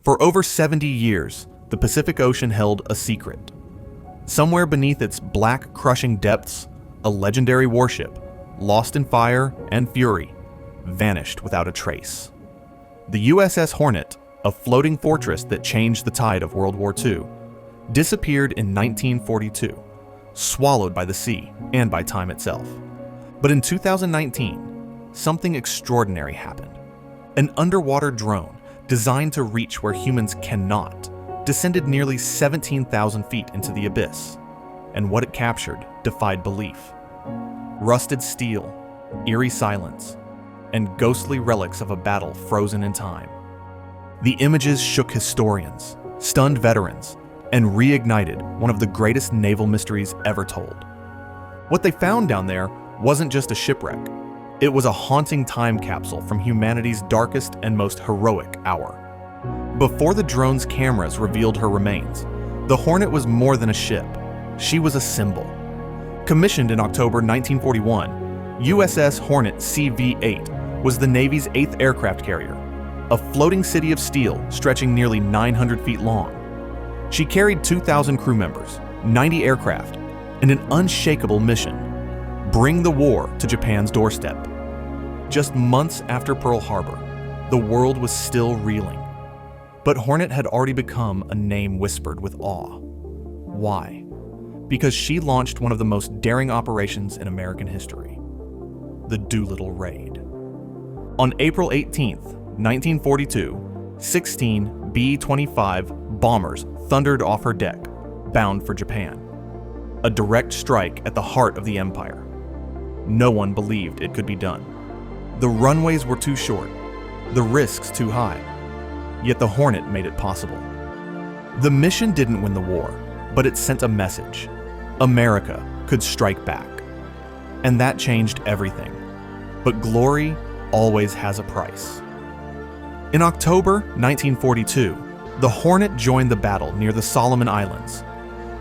For over 70 years, the Pacific Ocean held a secret. Somewhere beneath its black, crushing depths, a legendary warship, lost in fire and fury, vanished without a trace. The USS Hornet, a floating fortress that changed the tide of World War II, disappeared in 1942, swallowed by the sea and by time itself. But in 2019, something extraordinary happened. An underwater drone, designed to reach where humans cannot, descended nearly 17,000 feet into the abyss, and what it captured defied belief. Rusted steel, eerie silence, and ghostly relics of a battle frozen in time. The images shook historians, stunned veterans, and reignited one of the greatest naval mysteries ever told. What they found down there wasn't just a shipwreck. It was a haunting time capsule from humanity's darkest and most heroic hour. Before the drone's cameras revealed her remains, the Hornet was more than a ship. She was a symbol. Commissioned in October 1941, USS Hornet CV-8 was the Navy's 8th aircraft carrier, a floating city of steel stretching nearly 900 feet long. She carried 2,000 crew members, 90 aircraft, and an unshakable mission: bring the war to Japan's doorstep. Just months after Pearl Harbor, the world was still reeling. But Hornet had already become a name whispered with awe. Why? Because she launched one of the most daring operations in American history: the Doolittle Raid. On April 18, 1942, 16 B-25 bombers thundered off her deck, bound for Japan. A direct strike at the heart of the empire. No one believed it could be done. The runways were too short, the risks too high. Yet the Hornet made it possible. The mission didn't win the war, but it sent a message. America could strike back. And that changed everything. But glory always has a price. In October 1942, the Hornet joined the battle near the Solomon Islands,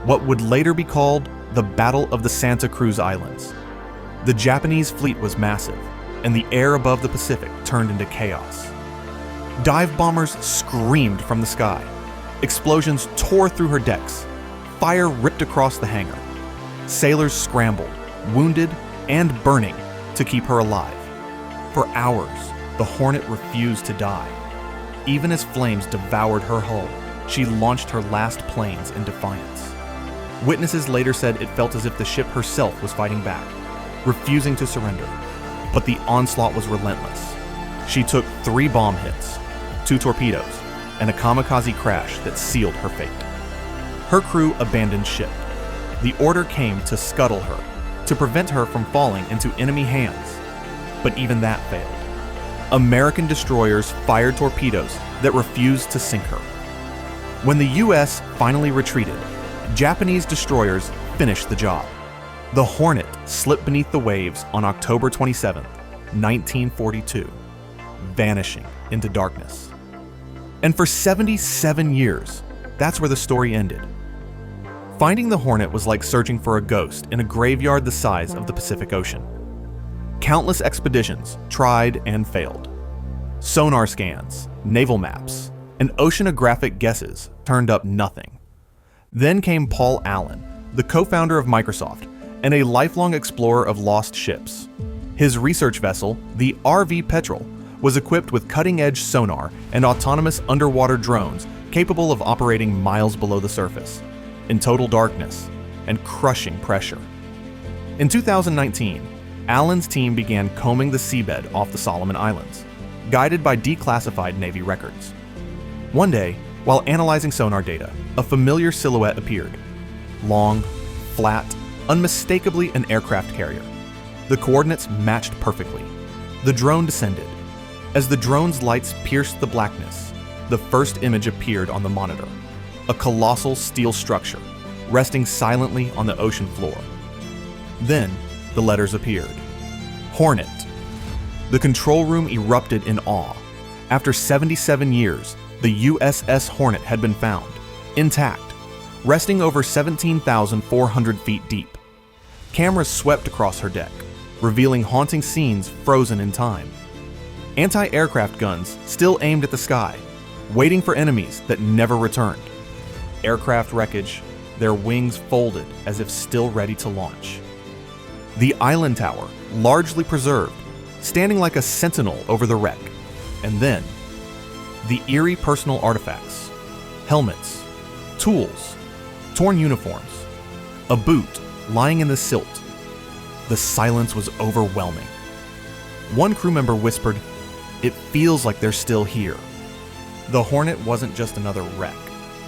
what would later be called the Battle of the Santa Cruz Islands. The Japanese fleet was massive, and the air above the Pacific turned into chaos. Dive bombers screamed from the sky. Explosions tore through her decks. Fire ripped across the hangar. Sailors scrambled, wounded and burning, to keep her alive. For hours, the Hornet refused to die. Even as flames devoured her hull, she launched her last planes in defiance. Witnesses later said it felt as if the ship herself was fighting back, refusing to surrender. But the onslaught was relentless. She took 3 bomb hits, 2 torpedoes, and a kamikaze crash that sealed her fate. Her crew abandoned ship. The order came to scuttle her, to prevent her from falling into enemy hands. But even that failed. American destroyers fired torpedoes that refused to sink her. When the US finally retreated, Japanese destroyers finished the job. The Hornet slipped beneath the waves on October 27, 1942, vanishing into darkness. And for 77 years, that's where the story ended. Finding the Hornet was like searching for a ghost in a graveyard the size of the Pacific Ocean. Countless expeditions tried and failed. Sonar scans, naval maps, and oceanographic guesses turned up nothing. Then came Paul Allen, the co-founder of Microsoft and a lifelong explorer of lost ships. His research vessel, the RV Petrel, was equipped with cutting-edge sonar and autonomous underwater drones capable of operating miles below the surface, in total darkness and crushing pressure. In 2019, Allen's team began combing the seabed off the Solomon Islands, guided by declassified Navy records. One day, while analyzing sonar data, a familiar silhouette appeared. Long, flat, unmistakably an aircraft carrier. The coordinates matched perfectly. The drone descended. As the drone's lights pierced the blackness, the first image appeared on the monitor. A colossal steel structure, resting silently on the ocean floor. Then, the letters appeared. Hornet. The control room erupted in awe. After 77 years, the USS Hornet had been found, intact, resting over 17,400 feet deep. Cameras swept across her deck, revealing haunting scenes frozen in time. Anti-aircraft guns still aimed at the sky, waiting for enemies that never returned. Aircraft wreckage, their wings folded as if still ready to launch. The island tower, largely preserved, standing like a sentinel over the wreck. And then, the eerie personal artifacts, helmets, tools, torn uniforms, a boot lying in the silt. The silence was overwhelming. One crew member whispered, "It feels like they're still here." The Hornet wasn't just another wreck.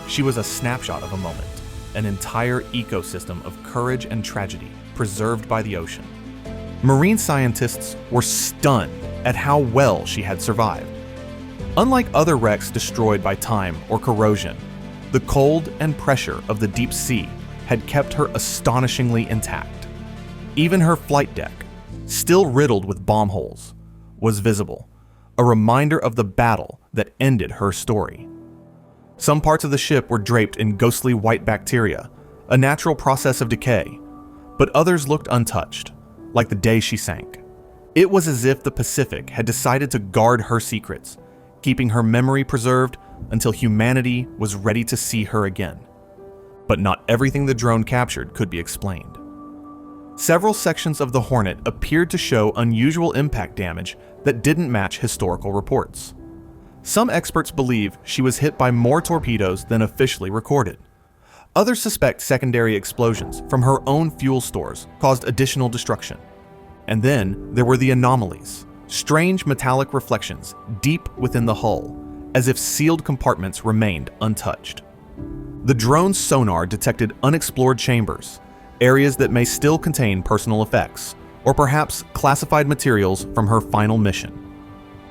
She was a snapshot of a moment, an entire ecosystem of courage and tragedy preserved by the ocean. Marine scientists were stunned at how well she had survived. Unlike other wrecks destroyed by time or corrosion, the cold and pressure of the deep sea had kept her astonishingly intact. Even her flight deck, still riddled with bomb holes, was visible, a reminder of the battle that ended her story. Some parts of the ship were draped in ghostly white bacteria, a natural process of decay, but others looked untouched, like the day she sank. It was as if the Pacific had decided to guard her secrets, keeping her memory preserved until humanity was ready to see her again. But not everything the drone captured could be explained. Several sections of the Hornet appeared to show unusual impact damage that didn't match historical reports. Some experts believe she was hit by more torpedoes than officially recorded. Others suspect secondary explosions from her own fuel stores caused additional destruction. And then there were the anomalies, strange metallic reflections deep within the hull, as if sealed compartments remained untouched. The drone's sonar detected unexplored chambers, areas that may still contain personal effects, or perhaps classified materials from her final mission.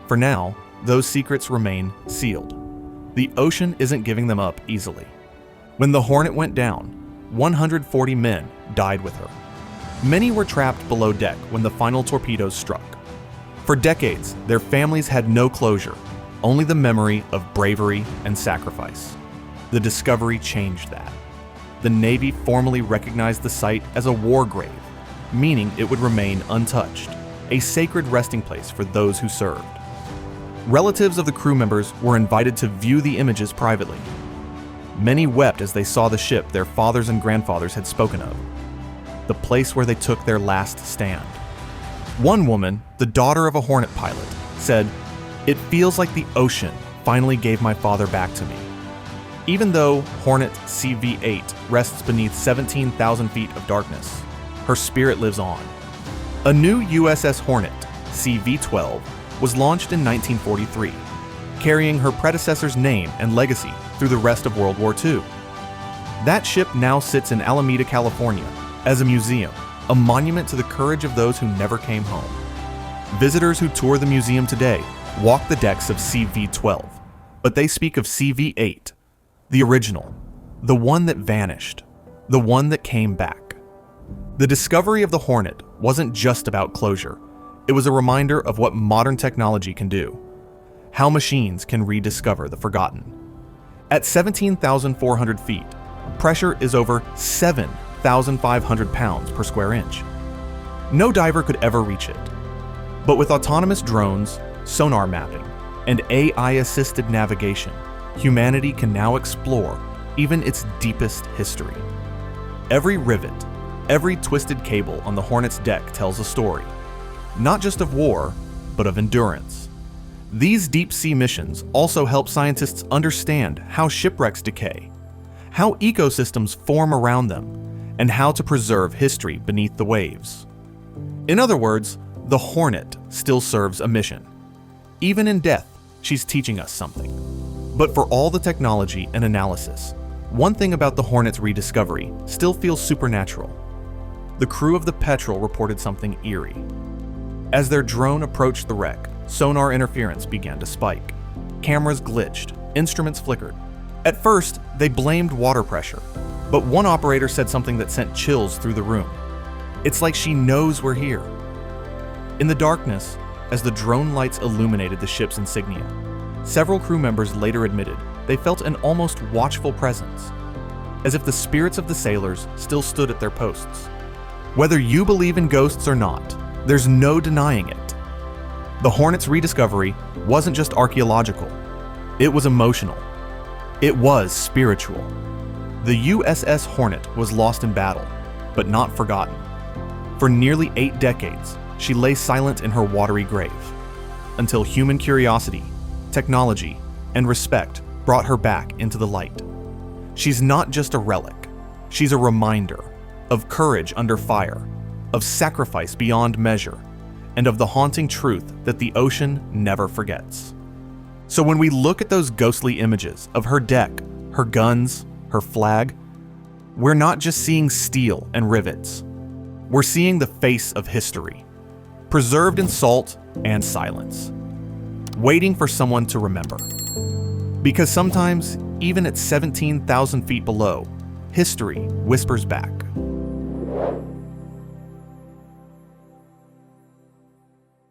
For now, those secrets remain sealed. The ocean isn't giving them up easily. When the Hornet went down, 140 men died with her. Many were trapped below deck when the final torpedoes struck. For decades, their families had no closure, only the memory of bravery and sacrifice. The discovery changed that. The Navy formally recognized the site as a war grave, meaning it would remain untouched, a sacred resting place for those who served. Relatives of the crew members were invited to view the images privately. Many wept as they saw the ship their fathers and grandfathers had spoken of, the place where they took their last stand. One woman, the daughter of a Hornet pilot, said, "It feels like the ocean finally gave my father back to me." Even though Hornet CV-8 rests beneath 17,000 feet of darkness, her spirit lives on. A new USS Hornet, CV-12, was launched in 1943, carrying her predecessor's name and legacy through the rest of World War II. That ship now sits in Alameda, California, as a museum, a monument to the courage of those who never came home. Visitors who tour the museum today walk the decks of CV-12, but they speak of CV-8, the original, the one that vanished, the one that came back. The discovery of the Hornet wasn't just about closure. It was a reminder of what modern technology can do, how machines can rediscover the forgotten. At 17,400 feet, pressure is over 7,500 pounds per square inch. No diver could ever reach it. But with autonomous drones, sonar mapping, and AI-assisted navigation, humanity can now explore even its deepest history. Every rivet, every twisted cable on the Hornet's deck tells a story, not just of war, but of endurance. These deep-sea missions also help scientists understand how shipwrecks decay, how ecosystems form around them, and how to preserve history beneath the waves. In other words, the Hornet still serves a mission. Even in death, she's teaching us something. But for all the technology and analysis, one thing about the Hornet's rediscovery still feels supernatural. The crew of the Petrel reported something eerie. As their drone approached the wreck, sonar interference began to spike. Cameras glitched, instruments flickered. At first, they blamed water pressure, but one operator said something that sent chills through the room. "It's like she knows we're here." In the darkness, as the drone lights illuminated the ship's insignia, several crew members later admitted they felt an almost watchful presence, as if the spirits of the sailors still stood at their posts. Whether you believe in ghosts or not, there's no denying it. The Hornet's rediscovery wasn't just archaeological. It was emotional. It was spiritual. The USS Hornet was lost in battle, but not forgotten. For nearly 8 decades, she lay silent in her watery grave, until human curiosity, technology, and respect brought her back into the light. She's not just a relic, she's a reminder of courage under fire, of sacrifice beyond measure, and of the haunting truth that the ocean never forgets. So when we look at those ghostly images of her deck, her guns, her flag, we're not just seeing steel and rivets. We're seeing the face of history, preserved in salt and silence, waiting for someone to remember. Because sometimes, even at 17,000 feet below, history whispers back.